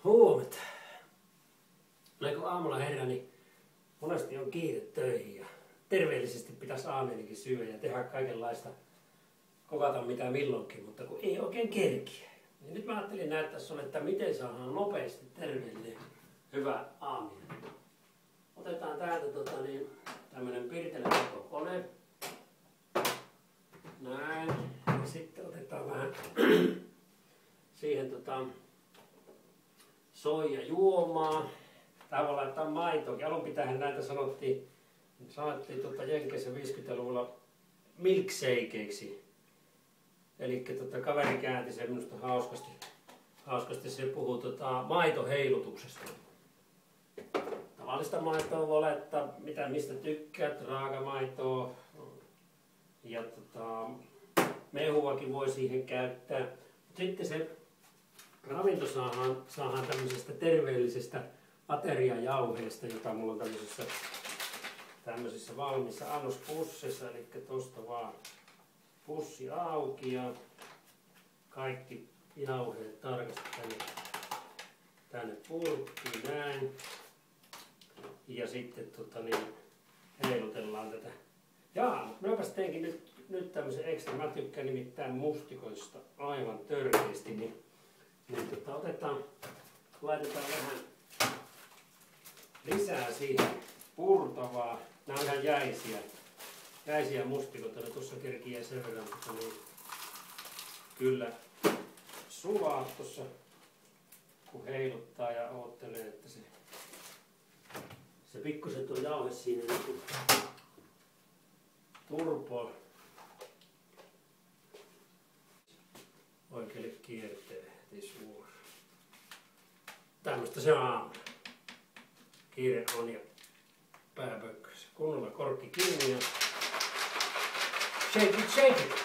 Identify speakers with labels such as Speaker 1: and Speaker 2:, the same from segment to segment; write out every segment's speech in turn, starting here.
Speaker 1: Huomenta. Näin kun aamulla herää, niin monesti on kiire töihin ja terveellisesti pitäisi aamenikin syödä ja tehdä kaikenlaista, kokata mitä milloinkin, mutta kun ei oikein kerkiä. Niin nyt mä ajattelin näyttää sulle, että miten saadaan nopeasti terveellinen, hyvä aaminen. Otetaan täältä tämmönen pirtelekone. Näin. Ja sitten otetaan vähän siihen soijajuomaa. Tää voi laittaa maitoakin. Alun pitäen näitä sanottiin Jenkeissä 50-luvulla milkshakeiksi. Eli kaveri käänti sen minusta hauskasti se puhuu maitoheilutuksesta. Tavallista maitoa voi laittaa mistä tykkäät, raakamaitoa ja mehuakin voi siihen käyttää. Sitten se ravinto saadaan tämmöisestä terveellisestä ateriajauheesta, jota mulla on tämmöisissä valmiissa annospusseissa, eli tosta vaan pussi auki ja kaikki jauheet tarkasti tänne purkkiin näin. Ja sitten heilutellaan tätä. Jaa, minäpäs teinkin nyt tämmöisen ekstra. Mä tykkään nimittäin mustikoista aivan törkeästi. Niin laitetaan vähän lisää siihen purtavaa. Nämä on ihan jäisiä mustikoita. Tuossa kerkiää sen verran, mutta niin kyllä sulaa tuossa, kun heiluttaa ja oottelee, että se pikkusen tuo jauhe siinä niin turpoa oikealle kierteelle, ettei suora. Tämmöstä se on aamulla. Kiire on ja pääpökkössä. Kunnolla korkki kiinni ja shake it, shake it.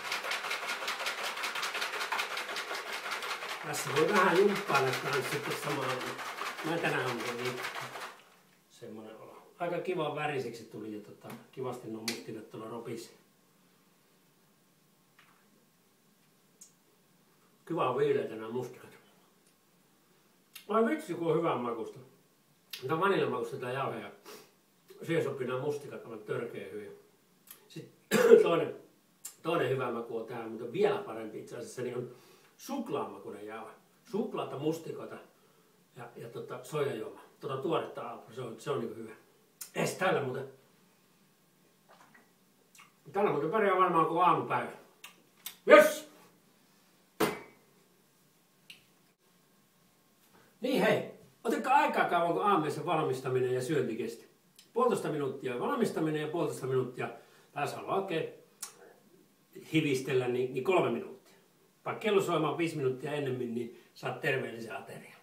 Speaker 1: Tässä voi vähän jumppailla kanssa sitten samaan. Mä tänään on niin semmonen olo. Aika kiva väriseksi tuli ja kivasti nuo mustikat tuolla ropisi. Kiva on viileitä nämä mustikat. Ai vitsi kun on hyvän makusta. Tämä on vaniljan makusta tää jauhe ja siihen sopii nämä mustikat aivan törkeä hyvin. Sitten toinen hyvä maku on tää, mutta vielä parempi itse asiassa, niin on suklaamakuinen jauhe. Suklaata, mustikoita ja soijajuomaa. Tuoretta aapua, se on niin hyvä. Tällä muuten pärjää varmaan kuin aamupäivä. Yes! Niin hei, otatko aikaa kauan kun aamiaisen valmistaminen ja syönti kesti? 1,5 minuuttia valmistaminen ja 1,5 minuuttia taas haluaa oikein hivistellä, niin 3 minuuttia. Vaikka kello soimaan 5 minuuttia ennemmin, niin saat terveellisen aterian.